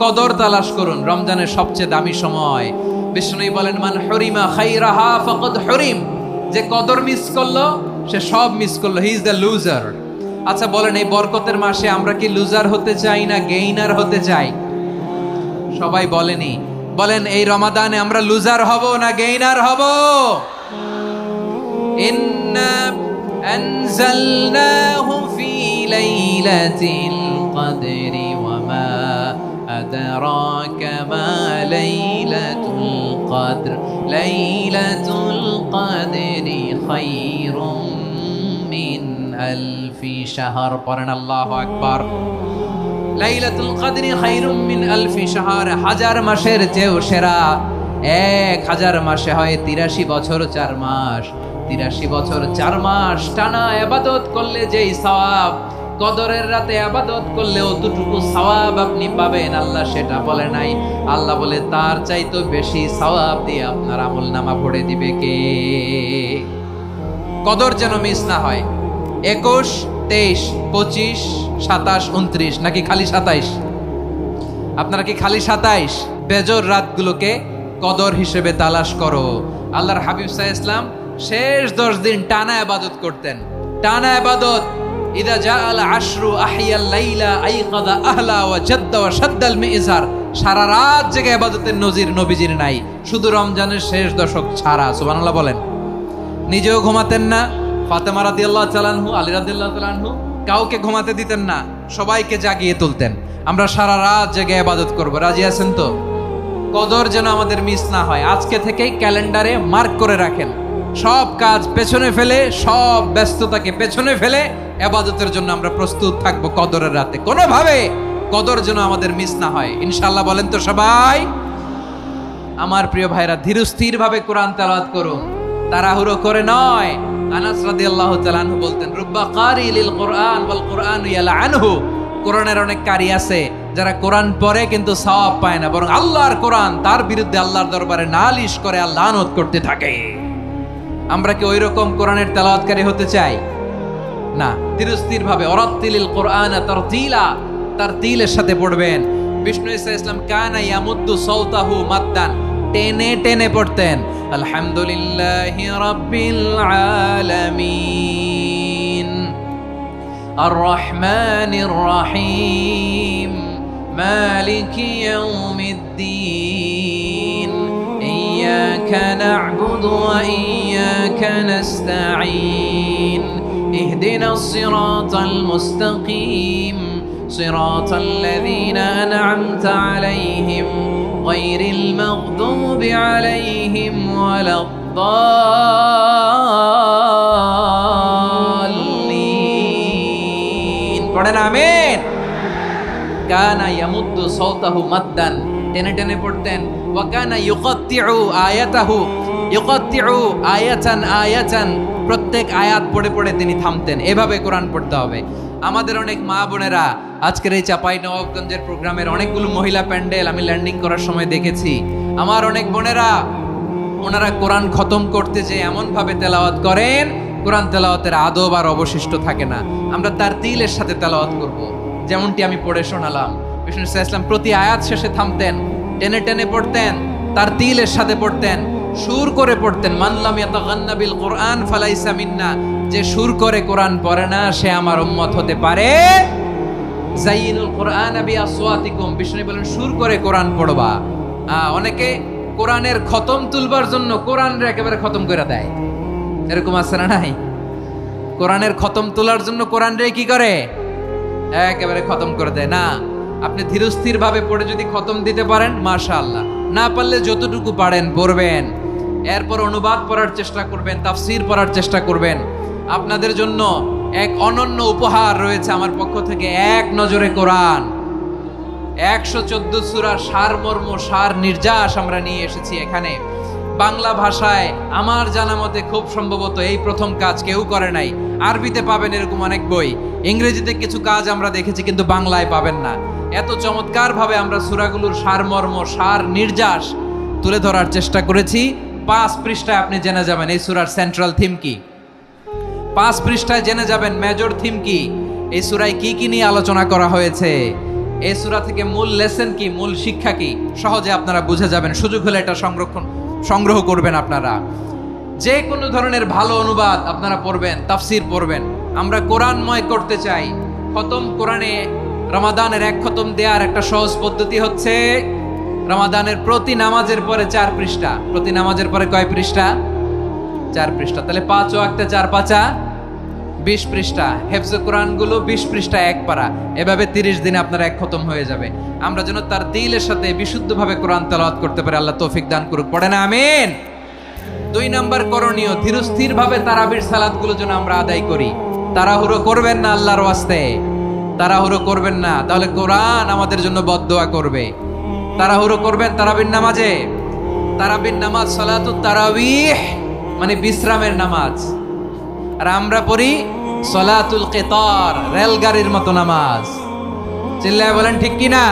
কদর তালাশ করুন, রমজানের সবচেয়ে দামি সময়। বিষ্ণু বলেন, মান হরিমা খাইরাহা ফাকাদ হরিম, যে কদর মিস করলো সে সব মিস করলো, হি ইজ দ্য লুজার। আচ্ছা বলেন, এই বরকতের মাসে আমরা কি লুজার হতে চাই না গেইনার হতে চাই? সবাই বলেনি, বলেন এই রমাদানে আমরা লুজার হব না গেইনার হব? ইন্না আনজালনাহু ফি লাইলাতিল কদরি ওয়া মা আদরাকা মা লাইলাতুল কদর, লাইলাতুল কদরি খায়রুম মিন আলফি শাহর। পড়েন আল্লাহু আকবার। লাইলাতুল কদরি খায়রুম মিন আলফি শাহর, হাজার মাসের চেয়েও সেরা। 1000 মাসে হয় 83 বছর 4 মাস। 83 বছর 4 মাস টানা ইবাদত করলে যেই সওয়াব, কদরের রাতে ইবাদত করলে অতটুকু সওয়াব আপনি পাবেন, আল্লাহ সেটা বলে নাই। আল্লাহ বলে তার চাইতে বেশি সওয়াব দিয়ে আপনার আমলনামা ভরে দিবে কে? কদর যেন মিস না হয়। 21, 23, 25, 27, 29 নাকি খালি 27? আপনারা কি খালি 27? বেজর রাতগুলোকে কদর হিসেবে তালাশ করো। আল্লাহর হাবিব সাল্লাল্লাহু আলাইহি ওয়াসাল্লাম শেষ 10 দিন টানা ইবাদত করতেন, টানা ইবাদত। ইদা জাআল আশরু আহিয়াল লাইলা আইকাদা আহলা ওয়া জাদ্দা ওয়া শাদ্দাল মিজার। সারা রাত জেগে ইবাদতের নজির নবীজির নাই, শুধু রমজানের শেষ দশক ছাড়া। সুবহানাল্লাহ বলেন। নিজেও ঘুমাতেন না, ফাতেমা রাদিয়াল্লাহু তাআলা আনহু, আলী রাদিয়াল্লাহু তাআলা আনহু কাউকে ঘুমাতে দিতেন না, সবাইকে জাগিয়ে তুলতেন। আমরা সারা রাত জেগে ইবাদত করব, রাজি আছেন তো? কদর যেন আমাদের মিস না হয়। আজকে থেকেই ক্যালেন্ডারে মার্ক করে রাখেন, সব কাজ পেছনে ফেলে, সব ব্যস্ততাকে পেছনে ফেলে ইবাদতের জন্য আমরা প্রস্তুত থাকবো কদরের রাতে। কোনোভাবে কদর যেন আমাদের মিস না হয়, ইনশাআল্লাহ। বলেন তো সবাই? আমার প্রিয় ভাইরা, ধীরস্থির ভাবে কোরআন তেলাওয়াত করুন, তাড়াহুড়ো করে নয়। আনাস রাদিয়াল্লাহু তাআলা আনহু বলতেন, রুব্বা কারি লিল কোরআন ওয়াল কোরআনু ইয়ালআনহু। কোরআনের অনেক কারি আছে যারা কোরআন পড়ে কিন্তু সওয়াব পায় না, বরং আল্লাহর কোরআন তার বিরুদ্ধে আল্লাহর দরবারে নালিশ করে আর লানত করতে থাকে। আমরা কি ওইরকম কোরআনের তেলাওয়াতকারী হতে চাই? না। ধীরস্থির ভাবে ওরাত্তিলিল কোরআনা তারতিলা, তারতিলের সাথে পড়বেন। বিষ্ণু ইসা ইসলাম কানা ইয়ামুদ্দু সাওতাহু মাদ্দান, টেনে টেনে পড়তেন। আলহামদুলিল্লাহি রাব্বিল আলামিন আর রহমানির রহিম মালিকি ইয়াউমিদ্দিন ইয়্যাকা না'বুদু ওয়া ইয়্যাকা নাস্তাঈন ইহদিনাস সিরাতাল মুস্তাকিম সিরাতাল লাযীনা আন'আমতা আলাইহিম গায়রিল মাগদুবি আলাইহিম ওয়ালাদ-দাল্লিন। পড়েন আমিন। কানা ইয়ামুদ্দু সাওতাহু মাদ্দান, টেনে টেনে পড়তেন। ওয়া কানা ইউকাত্তিউ আয়াতাহু, ইউকাত্তিউ আয়াতান আয়াতান, প্রত্যেক আয়াত পড়ে পড়ে তিনি থামতেন। এভাবে কোরআন পড়তে হবে। আমাদের অনেক মা বোনেরা আজকের এই চাঁপাইনবাবগঞ্জের প্রোগ্রামের অনেকগুলো মহিলা প্যান্ডেল আমি ল্যান্ডিং করার সময় দেখেছি। আমার অনেক বোনেরা, ওনারা কোরআন খতম করতে যে এমন ভাবে তেলাওয়াত করেন, কোরআন তেলাওয়াতের আদব আর অবশিষ্ট থাকে না। আমরা তার তিলের সাথে তেলাওয়াত করব, যেমনটি আমি পড়ে শোনালাম। বিষ্ণু ইসলাম প্রতি আয়াত শেষে থামতেন, টেনে টেনে পড়তেন, তার তিলের সাথে পড়তেন, সুর করে পড়তেন। মানলাম ইয়াতাগান্না বিল কোরআন ফালাইসা মিন্না, যে সুর করে কোরআন পড়ে না সে আমার উম্মত হতে পারে। যাইনুল কোরআন বিআসওয়াতিকুম, বিষ্ণু বলেন সুর করে কোরআন পড়বা। অনেকে কোরআনের খতম তুলবার জন্য কোরআনরে একেবারে খতম করে দেয়, এরকম আছে না নাই? কোরআনের খতম তোলার জন্য কোরআনরে কি করে? একেবারে খতম করে দেয় না। আপনি ধীরস্থির ভাবে পড়ে যদি খতম দিতে পারেন মাশাআল্লাহ, না পারলে যতটুকু পারেন পড়বেন। এরপর অনুবাদ পড়ার চেষ্টা করবেন, তাফসীর পড়ার চেষ্টা করবেন। আপনাদের জন্য এক অনন্য উপহার রয়েছে আমার পক্ষ থেকে, এক নজরে কোরআন। 114 সূরার সারমর্ম, সার নির্যাস আমরা নিয়ে এসেছি এখানে বাংলা ভাষায়। আমার জানা মতে খুব সম্ভবত এই প্রথম কাজ, কেউ করে নাই। আরবিতে পাবেন এরকম অনেক বই, ইংরেজিতে কিছু কাজ আমরা দেখেছি, কিন্তু বাংলায় পাবেন না। এত চমৎকার ভাবে আমরা সূরাগুলোর সারমর্ম, সার নির্যাস তুলে ধরার চেষ্টা করেছি। 5 পৃষ্ঠায় আপনি জেনে যাবেন এই সূরার সেন্ট্রাল থিম কি। 5 পৃষ্ঠায় জেনে যাবেন মেজর থিম কি, এই সূরায় কি কি নিয়ে আলোচনা করা হয়েছে। এই সূরা থেকে মূল লেসন কি, মূল শিক্ষা কি সহজে আপনারা বুঝে যাবেন। সুযোগ হলে এটা সংগ্রহ করবেন। আপনারা যে কোনো ধরনের ভালো অনুবাদ আপনারা পড়বেন, তাফসির পড়বেন। আমরা কোরআনময় করতে চাই। খতম কোরআনে রমাদানের এক খতম দেওয়ার একটা সহজ পদ্ধতি হচ্ছে রমাদানের প্রতি নামাজের পরে 4 পৃষ্ঠা। প্রতি নামাজের পরে কয় পৃষ্ঠা? 4 পৃষ্ঠা। তাহলে 5 ওয়াক্তে 4 পাঁচা 20 পৃষ্ঠা। হেফজে কোরআনগুলো 20 পৃষ্ঠা এক পারা। এভাবে 30 দিনে আপনার এক খতম হয়ে যাবে। আমরা যেন তার দিলের সাথে বিশুদ্ধভাবে কোরআন তেলাওয়াত করতে পারি। আল্লাহ তৌফিক দান করুক। পড়ে না আমিন। 2 নাম্বার করণীয়, ধীরস্থিরভাবে তারাবির সালাতগুলো যেন আমরা আদায় করি। তাড়াহুড়ো করবেন না আল্লাহর ওয়াস্তে, তাড়াহুড়ো করবেন না, তাহলে কোরআন আমাদের জন্য বদদোয়া করবে। তাড়াহুড়ো করবেন তারাবির নামাজে। তারাবির নামাজ সালাতুত তারাবিহ মানে বিশ্রামের নামাজ। আর আমরা পড়ি সালাতুল কিতার, রেলগাড়ির মতো নামাজ। চিল্লায় বলেন ঠিক কি না?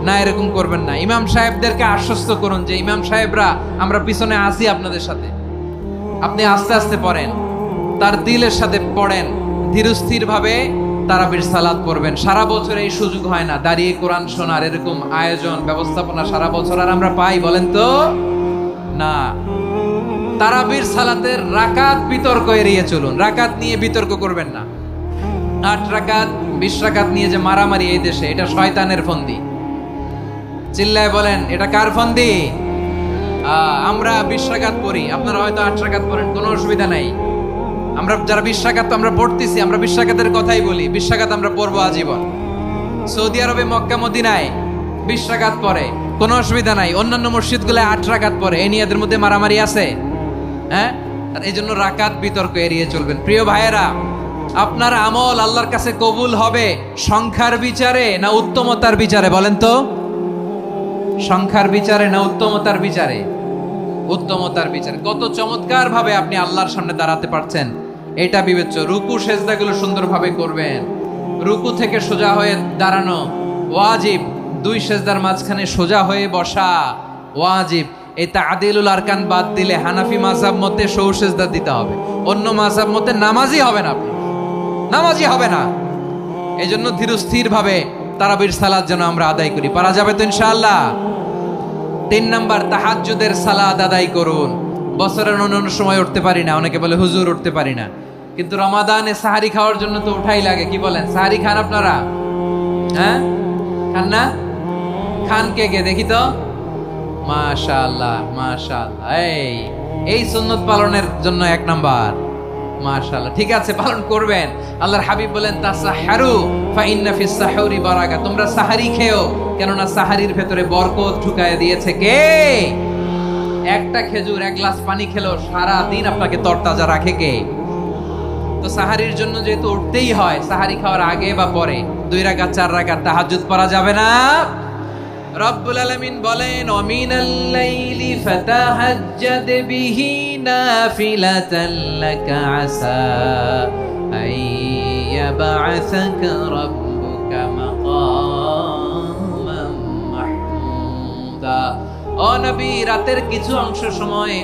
না, এরকম করবেন না। ইমাম সাহেবদেরকে আশ্বস্ত করুন যে ইমাম সাহেবরা আমরা পিছনে আসি আপনাদের সাথে, আপনি আস্তে আস্তে পড়েন, তার দিলের সাথে পড়েন, ধীরস্থির ভাবে তারাবির সালাত পড়বেন। সারা বছর এই সুযোগ হয় না দাঁড়িয়ে কোরআন শোনার, এরকম আয়োজন ব্যবস্থাপনা সারা বছর আর আমরা পাই বলেন তো না। তারাবির সালাতের রাকাত বিতর্ক এড়িয়ে চলুন। রাকাত নিয়ে বিতর্ক করবেন না। 8 রাকাত 20 রাকাত নিয়ে যে মারামারি এই দেশে, এটা শয়তানের ফন্দি। চিল্লায় বলেন এটা কার ফন্দি? আমরা 20 রাকাত পড়ি, আপনারা হয়তো 8 রাকাত পড়েন, কোনো অসুবিধা নাই। আমরা যারা 20 রাকাত তো আমরা পড়তেছি, আমরা 20 রাকাতের কথাই বলি। 20 রাকাত আমরা পড়বো আজীবন। সৌদি আরবে মক্কা মদিনায় 20 রাকাত পড়ে, কোনো অসুবিধা নাই। অন্যান্য মসজিদগুলো 8 রাকাত পড়ে। এই নিয়ে এদের মধ্যে মারামারি আছে? হ্যাঁ। আর এই জন্য রাকাত বিতর্ক এড়িয়ে চলবেন। প্রিয় ভাইয়েরা, আপনার আমল আল্লাহর কাছে কবুল হবে সংখ্যার বিচারে না উত্তমতার বিচারে? বলেন তো, সংখ্যার বিচারে না উত্তমতার বিচারে? উত্তমতার বিচারে। কত চমৎকার ভাবে আপনি আল্লাহর সামনে দাঁড়াতে পারছেন এটা বিবেচ্য। রুকু সেজদাগুলো সুন্দরভাবে করবেন। রুকু থেকে সোজা হয়ে দাঁড়ানো ওয়াজিব। 2 সেজদার মাঝখানে সোজা হয়ে বসা ওয়াজিব। এই তা'দিলুল আরকান বাদ দিলে হানাফি মাযহাব মতে সৌ সেজদা দিতে হবে। অন্য মাযহাব মতে নামাজই হবে না, আপনি নামাজই হবে না। এজন্য ধীরস্থির ভাবে তারাবির সালাত যেন আমরা আদায় করি। পারা যাবে তো ইনশাআল্লাহ? 3 নাম্বার, তাহাজ্জুদের সালাত আদায় করুন। বছরের অন্য সময় উঠতে পারি না, অনেকে বলে হুজুর উঠতে পারি না, কিন্তু রমাদানে সাহারি খাওয়ার জন্য তো উঠাই লাগে। কি বলেন, সাহারি খান আপনারা? হ্যাঁ, খান না? খান কে কে দেখি তো? মাশাআল্লাহ মাশাআল্লাহ। এই সুন্নত পালনের জন্য 1 নাম্বার। মাশাআল্লাহ, ঠিক আছে, পালন করবেন। আল্লাহর হাবিব বলেন তাসাহহারু ফা ইন্না ফিস সাহুরি বারাকা। তোমরা সাহারি খেও, কেননা সাহারির ভেতরে বরকত ঢুকায় দিয়েছে কে? একটা খেজুর, 1 গ্লাস পানি খেলো সারা দিন আপনাকে তরতাজা রাখে কে? তো সাহারির জন্য যেহেতু উঠতেই হয়, সাহারি খাওয়ার আগে বা পরে 2 রাকাত 4 রাকাত তাহাজ্জুদ পড়া যাবে না? রব্বুল আলামিন বলেন ওয়ামিনাল লাইলি ফাতাহাজ্জাদ বিহি নাফিলাতান লাকা আসা আইয়াবআসাকা রাব্বুকা মাকামান মাহমুদা। ও নবী, রাতের কিছু অংশ সময়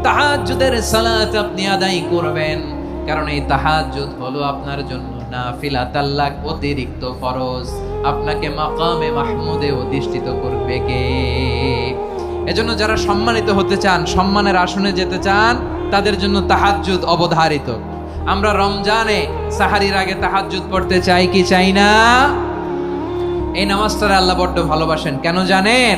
তাহাজ্জুদের সালাত আপনি আদায় করবেন, কারণ এই তাহাজ্জুদ হলো আপনার জন্য নাফিলাতাল লাক, অতিরিক্ত ফরজ। আপনাকে মাকামে মাহমুদে অধিষ্ঠিত করবে কে? এজন্য যারা সম্মানিত হতে চান, সম্মানের আসনে যেতে চান, তাদের জন্য তাহাজ্জুদ অবধারিত। আমরা রমজানে সাহারির আগে তাহাজ্জুদ পড়তে চাই কি চাই না? এই নামাজটারে আল্লাহ বড্ড ভালোবাসেন। কেন জানেন?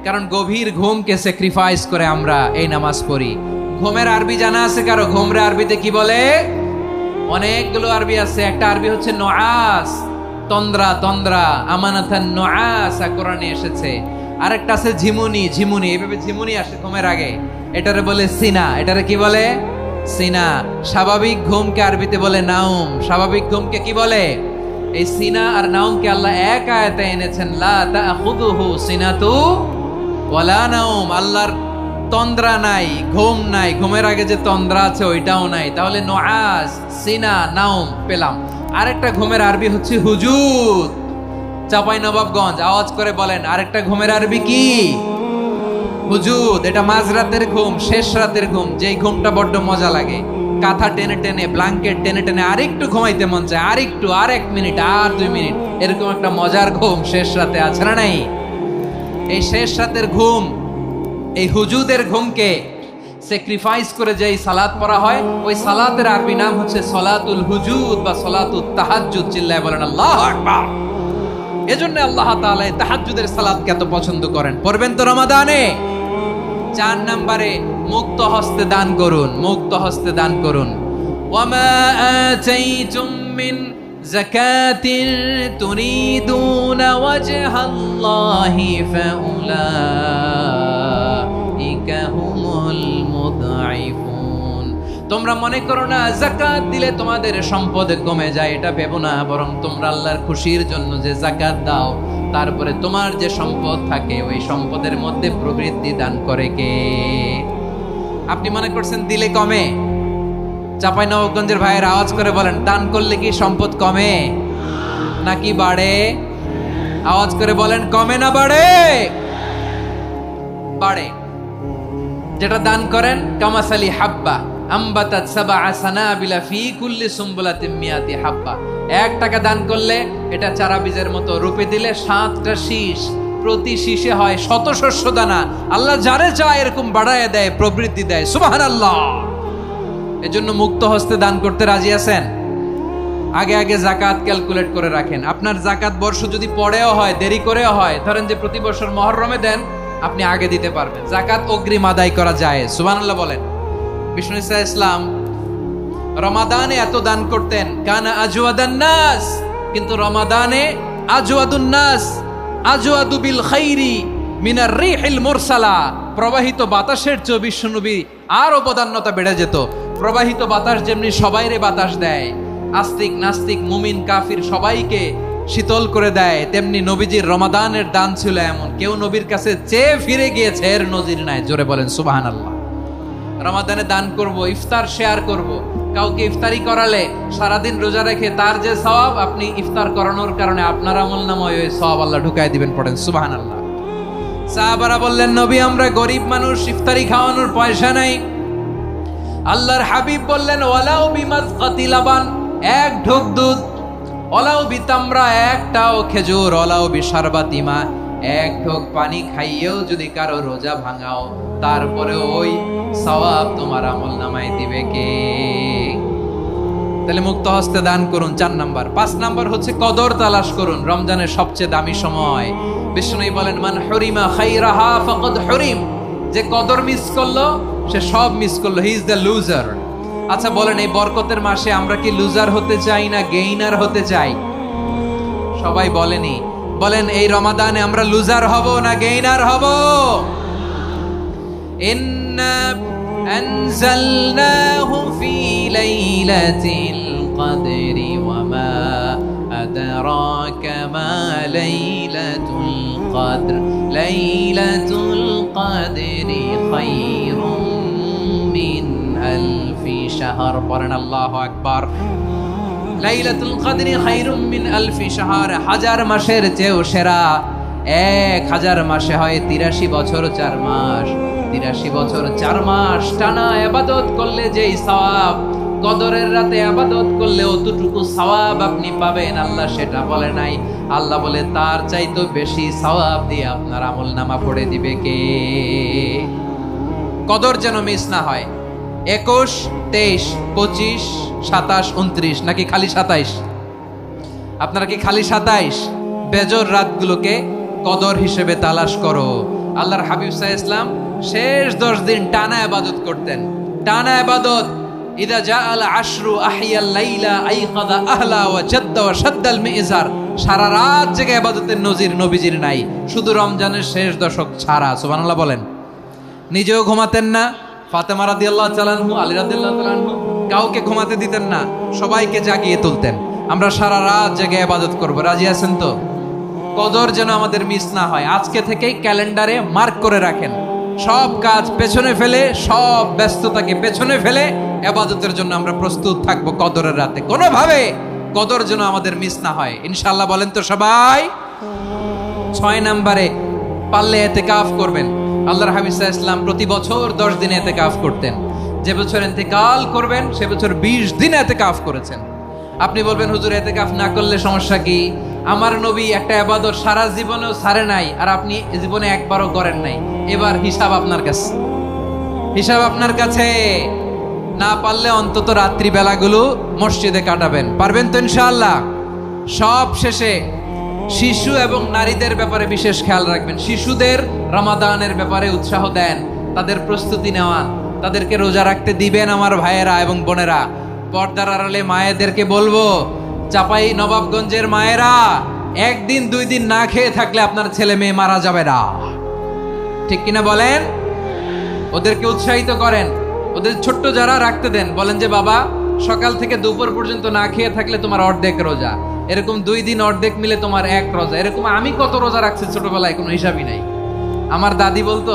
কারণ গভীর ঘুমকে স্যাক্রিফাইস করে আমরা এই নামাজ পড়ি। ঘুমের আরবি জানা আছে কারো? ঘুমরে আরবিতে কি বলে? অনেকগুলো আরবি আছে। একটা আরবি হচ্ছে নুআস, তন্দ্রা, তন্দ্রা, আমানাতান নুআস কোরআনে এসেছে। আরেকটা আছে ঝিমুনি, ঝিমুনি, এইভাবে ঝিমুনি আসে ঘুমের আগে, এটারে বলে সিনা। এটারে কি বলে? সিনা। স্বাভাবিক ঘুমকে আরবিতে বলে নাউম। স্বাভাবিক ঘুমকে কি বলে? এই সিনা আর নাউমকে আল্লাহ এক আয়াতে এনেছেন, লা তাখুযুহু সিনাতু ওয়ালা নাউম। আল্লাহর তন্দ্রা নাই, ঘুম নাই। ঘুমের আগে যে তন্দ্রা আছে ওইটাও নাই। তাহলে নুআস, সিনা, নাউম পেলাম। আরেকটা ঘুমের আরবি হচ্ছে হুজুদ। চাঁপাইনবাবগঞ্জ আওয়াজ করে বলেন, আরেকটা ঘুমের আরবি কি? হুজুদ। এটা মাঝরাতের ঘুম, শেষ রাতের ঘুম, যেই ঘুমটা বড্ড মজা লাগে। কাঁথা টেনে টেনে, ব্ল্যাঙ্কেট টেনে টেনে আরেকটু ঘুমাইতে মন চায়, আরেকটু, আর 1 মিনিট, আর 2 মিনিট, এরকম একটা মজার ঘুম শেষ রাতে আছে না নাই? এই শেষ রাতের ঘুম, এই হুজুদের ঘুমকে স্যাক্রিফাইস করে যেই সালাত পড়া হয়, ওই সালাতের আরবি নাম হচ্ছে সলাতুল হুজুদ বা সলাতুত তাহাজ্জুদ। চিল্লায় বলেন আল্লাহু আকবার। এজন্য আল্লাহ তাআলা তাহাজ্জুদের সালাতকে এত পছন্দ করেন। পড়বেন তো রমাদানে। 4 নম্বরে মুক্ত হস্তে দান করুন, মুক্ত হস্তে দান করুন। ওয়ামা আতাইতুম মিন যাকাতিন তুরিদুনা ওয়াজহাল্লাহি ফাউলাইকা হুমুল মুদঈফুন। তোমরা মনে করো না যাকাত দিলে তোমাদের সম্পদ কমে যায়, এটা ভেবো না, বরং তোমরা আল্লাহর খুশির জন্য যে যাকাত দাও, তারপরে তোমার যে সম্পদ থাকে ওই সম্পদের মধ্যে প্রবৃদ্ধি দান করে কে? আপনি মনে করছেন দিলে কমে? চাঁপাইনবাবগঞ্জের ভাইয়ের আওয়াজ করে বলেন, দান করলে কি সম্পদ কমে নাকি বাড়ে? আওয়াজ করে বলেন, কমে না বাড়ে? বাড়ে। যেটা দান করেন, কামাসালি হাব্বা আম্বাতাত সাবআ সানাবিলা ফি কুল্লি সুমবুলাতিন মিয়াতি হাব্বা। 1 টাকা দান করলে এটা চারা বীজের মতো, রূপে দিলে 7টা শীষ, প্রতি শীষে হয় 100 শস্য দানা। আল্লাহ যারে চায় এরকম বাড়ায় দেয়, প্রবৃদ্ধি দেয়। সুবহানাল্লাহ। এজন্য মুক্ত হস্তে দান করতে রাজি আছেন? আগে আগে যাকাত ক্যালকুলেট করে রাখেন। আপনার যাকাত বর্ষ যদি পরেও হয়, দেরি করেও হয়, ধরেন যে প্রতি বছর মুহররমে দেন, আপনি আগে দিতে পারবেন। যাকাত অগ্রিম আদায় করা যায়। সুবহানাল্লাহ বলেন। বিষ্ণু ইসলাম রমাদানে এত দান করতেন, কানা আজওয়াদান নাস, কিন্তু রমাদানে আজওয়াদুন নাস আজওয়াদু বিল খাইরি মিনার রিহিল মুরসালা। প্রবাহিত বাতাসের চেয়ে বিশ্বনবী আর অবদান্যতা বেড়ে যেত। প্রবাহিত বাতাস যেমনি সবাইরে বাতাস দেয়, আস্তিক নাস্তিক মুমিন কাফির সবাইকে শীতল করে দেয়, তেমনি নবীজির রমাদানের দান ছিল এমন, কেউ নবীর কাছে চেয়ে ফিরে গিয়েছে এর নজির নাই। জোরে বলেন সুবহানাল্লাহ। রমাদানে দান করব, ইফতার শেয়ার করব। কাউকে ইফতারি করালে সারাদিন রোজা রেখে তার যে সওয়াব, আপনি ইফতার করানোর কারণে আপনার আমলনামায় ওই সওয়াব আল্লাহ ঢুকায় দিবেন। পড়েন সুবহানাল্লাহ। সাহাবারা বললেন, নবী আমরা গরিব মানুষ, ইফতারি খাওয়ানোর পয়সা নাই। আল্লাহর হাবিব বললেন, ওয়ালাউ বিমাজকাতি লাবান, 1 ঢোক দুধ, ওয়ালাউ বিতামরা, 1টাও খেজুর, ওয়ালাউ বিশারবাতি মা, 1 ঢোক পানি খাইয়েও যদি কারো রোজা ভাঙাও, তারপরে ওই সওয়াব তোমার আমলনামায় দিবে কে? তাহলে মুক্ত হস্তে দান করুন, 4 নাম্বার। 5 নাম্বার হচ্ছে কদর তালাশ করুন। রমজানের সবচেয়ে দামি সময়। বিষ্ণু বলেন, মান হুরিমা খাইরাহা ফাকাদ হুরিম। যে কদর মিস করলো সে সব মিস করলো, হি ইজ দ্য লুজার। আচ্ছা বলেন, এই বরকতের মাসে আমরা কি লুজার হতে চাই না গেইনার হতে চাই? সবাই বলেনি। বলেন, এই রমাদানে আমরা লুজার হব না গেইনার হব? ইন্না আনজালনাহু ফি লাইলাতিল কদরি ওয়া মা আদরাকা মা লাইলাতুল কদর লাইলাতুল কদরি খায়রুম মিন আলফি শাহর। পড়েন আল্লাহু আকবার। লাইলাতুল কদরি খায়রুম মিন আলফি শাহর, 1000 মাসের চেয়েও সেরা। 1000 মাসে হয় 83 বছর 4 মাস। 83 বছর 4 মাস টানা ইবাদত করলে যেই সওয়াব, কদরের রাতে ইবাদত করলে অতটুকু সওয়াব আপনি পাবেন, আল্লাহ সেটা বলে নাই। আল্লাহ বলে তার চাইতে বেশি সওয়াব দিয়ে আপনার আমলনামা পড়ে দিবে কে? কদর যেন মিস না হয়। 21, 23, 25, 27, 29 নাকি খালি 27? আপনারা কি খালি 27? বেজর রাতগুলোকে কদর হিসেবে তালাশ করো। আল্লাহর হাবিব সাল্লাল্লাহু আলাইহি ওয়াসাল্লাম শেষ 10 দিন টানা ইবাদত করতেন, টানা ইবাদত। ইদা জাআল আশরু আহিয়াল লাইলা আইকাদা আহলা ওয়া জাদ্দা ওয়া শাদ্দাল মিজার। সারা রাত জেগে ইবাদতের নজির নবীজির নাই, শুধু রমজানের শেষ দশক ছাড়া। সুবহানাল্লাহ বলেন। নিজেও ঘুমাতেন না। ফাতেমা রাদিয়াল্লাহু তাআলা আনহু, আলী রাদিয়াল্লাহু তাআলা আনহু কাউকে ঘুমাতে দিতেন না, সবাইকে জাগিয়ে তুলতেন। আমরা সারা রাত জেগে ইবাদত করব। রাজি আছেন তো? কদর যেন আমাদের মিস না হয়। আজকে থেকেই ক্যালেন্ডারে মার্ক করে রাখেন। সব কাজ পেছনে ফেলে, সব ব্যস্ততাকে পেছনে ফেলে ইবাদতের জন্য আমরা প্রস্তুত থাকব কদরের রাতে। কোনোভাবে কদর যেন আমাদের মিস না হয়, ইনশাআল্লাহ। বলেন তো সবাই। 6 নম্বরে পারলে ইতিকাফ করবেন। আল্লাহর হাবিব সাল্লাল্লাহু আলাইহি ওয়াসাল্লাম প্রতি বছর 10 দিন ইতিকাফ করতেন। যে বছর ইন্তেকাল করবেন সে বছর 20 দিন ইতিকাফ করেছেন। আপনি বলবেন হুজুর ইতিকাফ না করলে সমস্যা কি? আমার নবী একটা ইবাদত সারা জীবনেও ছাড়ে নাই, আর আপনি জীবনে একবারও করেন নাই। এবার হিসাব আপনার কাছে, হিসাব আপনার কাছে। না পারলে অন্তত রাত্রি বেলাগুলো মসজিদে কাটাবেন। পারবেন তো ইনশাআল্লাহ? সব শেষে শিশু এবং নারীদের ব্যাপারে বিশেষ খেয়াল রাখবেন। শিশুদের রমাদানের ব্যাপারে উৎসাহ দেন, তাদের প্রস্তুতি নেওয়া, তাদেরকে রোজা রাখতে দিবেন। আমার ভাইয়েরা এবং বোনেরা, পর্দার আড়ালে মায়েদেরকে বলবো, চাপাই নবাবগঞ্জের মায়েরা, একদিন 2 দিন না খেয়ে থাকলে আপনার ছেলে মেয়ে মারা যাবে না। ঠিক কিনা বলেন? ওদেরকে উৎসাহিত করেন, ওদের ছোট্ট যারা রাখতে দেন, বলেন যে বাবা সকাল থেকে দুপুর পর্যন্ত না খেয়ে থাকলে তোমার অর্ধেক রোজা, এরকম 2 দিন অর্ধেক মিলে তোমার 1 রোজা। এরকম আমি কত রোজা রাখছি ছোটবেলায় কোনো হিসাবই নাই। আমার দাদি বলতো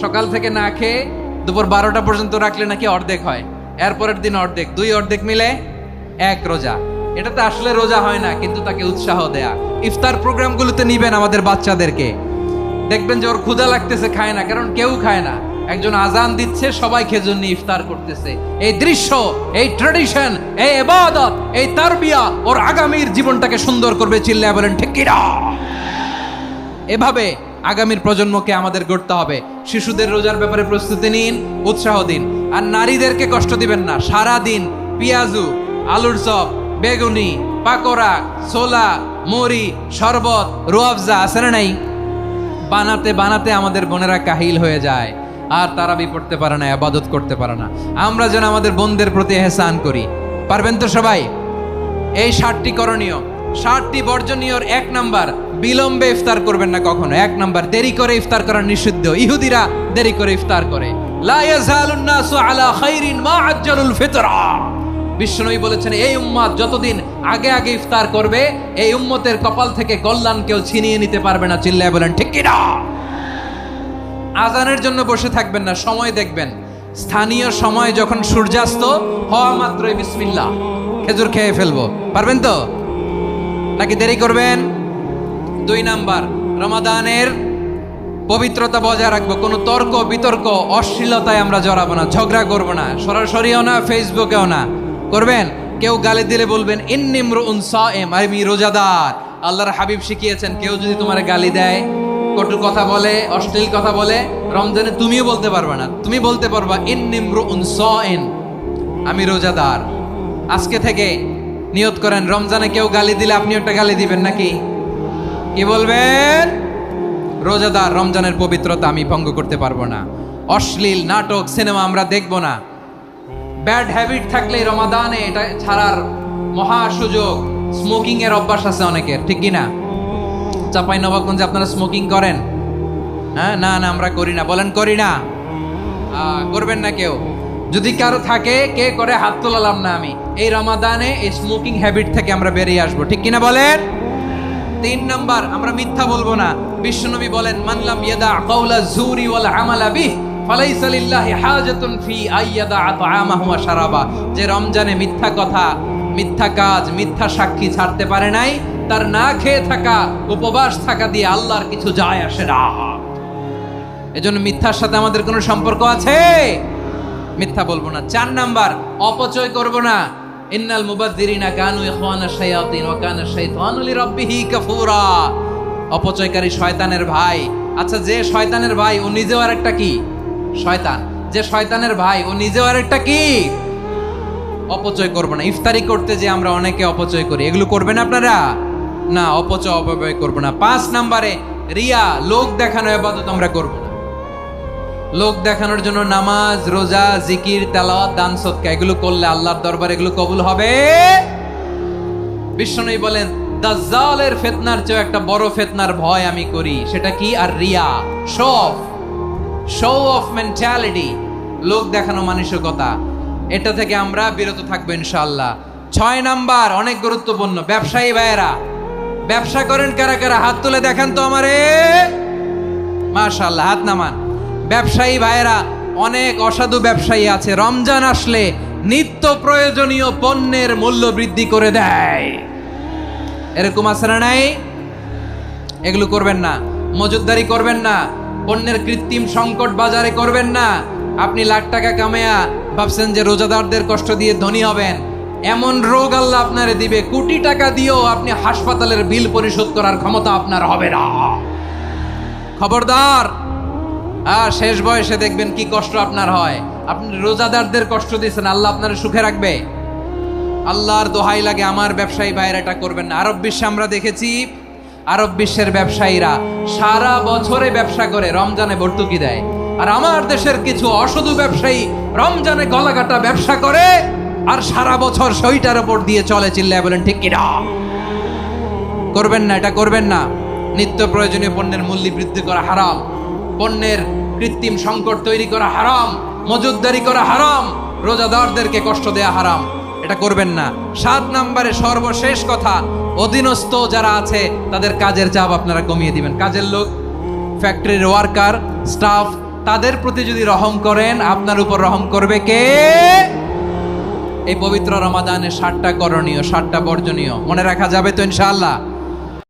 সকাল থেকে না খেয়ে দুপুর 12টা পর্যন্ত রাখলে নাকি অর্ধেক হয়, এরপরের দিন অর্ধেক, 2 অর্ধেক মিলে 1 রোজা। এটা তো আসলে রোজা হয় না, কিন্তু তাকে উৎসাহ দেয়া। ইফতার প্রোগ্রামগুলোতে নিবেন আমাদের বাচ্চাদেরকে, দেখবেন যে ওর ক্ষুধা লাগতেছে, খায় না, কারণ কেউ খায় না। একজন আজান দিচ্ছে, সবাই খেজুর নিয়ে ইফতার করতেছে। এই দৃশ্য, এই ট্র্যাডিশন, এই ইবাদত, এই তারবিয়া ওর আগামীর জীবনটাকে সুন্দর করবে। চিল্লায় বলেন ঠিক কি না? এভাবে আগামীর প্রজন্মকে আমাদের গড়তে হবে। শিশুদের রোজার ব্যাপারে প্রস্তুতি নিন, উৎসাহ দিন। আর নারীদেরকে কষ্ট দিবেন না। সারা দিন পেঁয়াজু, আলুর চপ, বেগুনি, পাকোড়া, ছোলা, মুড়ি, শরবত, রুয়াবজা আছে না নাই, বানাতে বানাতে আমাদের বোনেরা কাহিল হয়ে যায়, আর তারাবি পড়তে পারে না, ইবাদত করতে পারে না। আমরা যেন আমাদের বোনদের প্রতি ইহসান করি। পারবেন তো সবাই? এই 7টি করণীয়, 7টি বর্জনীয়র 1 নাম্বার, বিলম্বে ইফতার করবেন না কখনো। 1 নাম্বার, দেরি করে ইফতার করা নিষিদ্ধ। ইহুদিরা দেরি করে ইফতার করে। লা ইয়াজালুন নাসু আলা খাইরিন মা আজ্জালুল ফিতরা। বিশ্বনবী বলেছেন, এই উম্মত যতদিন আগে আগে ইফতার করবে, এই উম্মতের কপাল থেকে কল্যাণ কেউ ছিনিয়ে নিতে পারবে না। চিল্লায় বলেন ঠিক কি না? আজানের জন্য বসে থাকবেন না, সময় দেখবেন। স্থানীয় সময় যখন সূর্যাস্ত হওয়া মাত্রই বিসমিল্লাহ, খেজুর খেয়ে ফেলবো। পারবেন তো নাকি দেরি করবেন? 2 নাম্বার, রমাদানের পবিত্রতা বজায় রাখবো। কোনো তর্ক বিতর্ক অশ্লীলতায় আমরা জড়াবো না, ঝগড়া করবো না, সরাসরিও না, ফেসবুকেও না। করবেন কেউ গালি দিলে বলবেন ইন্নিমরুন সায়েম, আমি রোজাদার। আল্লাহর হাবিব শিখিয়েছেন, কেউ যদি তোমার গালি দেয়, কটু কথা বলে, অশ্লীল কথা বলে, রমজানে তুমিও বলতে পারবে না। তুমি বলতে পারবা ইন্নিমরুন সায়েম, আমি রোজাদার। আজকে থেকে নিয়ত করেন, রমজানে কেউ গালি দিলে আপনি একটা গালি দিবেন নাকি? কি বলবেন? রোজাদার, রমজানের পবিত্রতা আমি ভঙ্গ করতে পারবো না। অশ্লীল নাটক, সিনেমা আমরা দেখবো না। ব্যাড হ্যাবিট থাকলে রমাদানে এটা ছাড়ার মহা সুযোগ। স্মোকিং এর অভ্যাস আছে অনেকের, ঠিক কিনা? চাপাই নবাবগঞ্জে আপনারা স্মোকিং করেন? হ্যাঁ, না না আমরা করি না। বলেন করি না? করবেন না কেউ? যদি কারো থাকে, কে করে হাত তোলালাম না আমি। এই রমাদানে এই স্মোকিং হ্যাবিট থেকে আমরা বেরিয়ে আসবো, ঠিক কিনা বলেন? 3 নাম্বার, আমরা মিথ্যা বলবো না। বিশ্বনবী বলেন, মান লাম ইয়াদা কাওলা যুরি ওয়াল আমালা বিহি ফালাইসা লিল্লাহি হাজাতুন ফি আইয়াদা তাআমাহু ওয়া শারাবা। যে রমজানে মিথ্যা কথা, মিথ্যা কাজ, মিথ্যা সাক্ষী ছাড়তে পারে নাই, তার না খেয়ে থাকা, উপবাস থাকা দিয়ে আল্লাহর কিছু যায় আসে না। এজন্য মিথ্যার সাথে আমাদের কোনো সম্পর্ক আছে? মিথ্যা বলবো না। 4 নাম্বার, অপচয় করব না। ইন্নাল মুবাযযিরিনা কানু ইখওয়ানাশ শায়াতিন ওয়া কানা শাইতানু লিরাব্বিহি কাফুরা। অপচয়কারী শয়তানের ভাই। আচ্ছা, যে শয়তানের ভাই ও নিজেও আরেকটা কি? শয়তান। যে শয়তানের ভাই ও নিজেও আরেকটা কি? অপচয় করব না। ইফতারি করতে যে আমরা অনেকে অপচয় করি, এগুলো করবেন আপনারা? না, অপচয় অপব্যয় করব না। 5 নাম্বারে, রিয়া, লোক দেখানো ইবাদত আমরা করব না। লোক দেখানোর জন্য নামাজ, রোজা, জিকির, তেলাওয়াত, দান, সদকা এগুলো করলে আল্লাহর দরবারে এগুলো কবুল হবে। বিশ্বনবী বলেন, দাজ্জালের ফিতনার চেয়ে একটা বড় ফিতনার ভয় আমি করি, সেটা কি? আর রিয়া, শো অফ মেন্টালিটি, লোক দেখানো মানসিকতা। এটা থেকে আমরা বিরত থাকবো ইনশাআল্লাহ। 6 নাম্বার, অনেক গুরুত্বপূর্ণ। ব্যবসায়ী ভাইয়েরা, ব্যবসা করেন কারা কারা? হাত তুলে দেখান তো আমারে। মাশাআল্লাহ, হাত নামান। ব্যবসায়ী ভাইয়েরা, অনেক অসাধু ব্যবসায়ী আছে, রমজান আসলে নিত্য প্রয়োজনীয় পণ্যের মূল্য বৃদ্ধি করে দেয়। এরকম আছে না নাই? এগুলো করবেন না। মজুদদারি করবেন না। পণ্যের কৃত্রিম সংকট বাজারে করবেন না। আপনি লাখ টাকা কামায়া ভাবছেন যে রোজাদারদের কষ্ট দিয়ে ধনী হবেন, এমন রোগ আল্লাহ আপনারে দিবে, কোটি টাকা দিয়েও আপনি হাসপাতালের বিল পরিশোধ করার ক্ষমতা আপনার হবে না। খবরদার। শেষ বয়সে দেখবেন কি কষ্ট আপনার হয়। আপনি রোজাদারদের কষ্ট দিয়েছেন, আল্লাহ আপনার সুখে রাখবে? আল্লাহর দোহাই লাগে, আমার ব্যবসায়ী ভাইয়েরা এটা করবেন না। আরব বিশ্বে আমরা দেখেছি, আরব বিশ্বের ব্যবসায়ীরা সারা বছরে ব্যবসা করে, রমজানে ভর্তুকি দেয়। আর আমার দেশের কিছু অসাধু ব্যবসায়ী রমজানে গলাকাটা ব্যবসা করে আর সারা বছর সইটার উপর দিয়ে চলে। চিল্লায় বলেন ঠিক কিনা? করবেন না, এটা করবেন না। নিত্য প্রয়োজনীয় পণ্যের মূল্য বৃদ্ধি করা হারাম, পণ্যের কৃত্রিম সংকট তৈরি করা হারাম, মজুতদারি করা হারাম, রোজাদারদেরকে কষ্ট দেয়া হারাম, এটা করবেন না। 7 নম্বরে সর্বশেষ কথা, অধীনস্থ যারা আছে তাদের কাজের চাপ আপনারা কমিয়ে দিবেন। কাজের লোক, ফ্যাক্টরির ওয়ার্কার, স্টাফ, তাদের প্রতি যদি রহম করেন, আপনার উপর রহম করবে কে? এই পবিত্র রমাদানে 7টা করণীয়, 7টা বর্জনীয় মনে রাখা যাবে তো ইনশাআল্লাহ?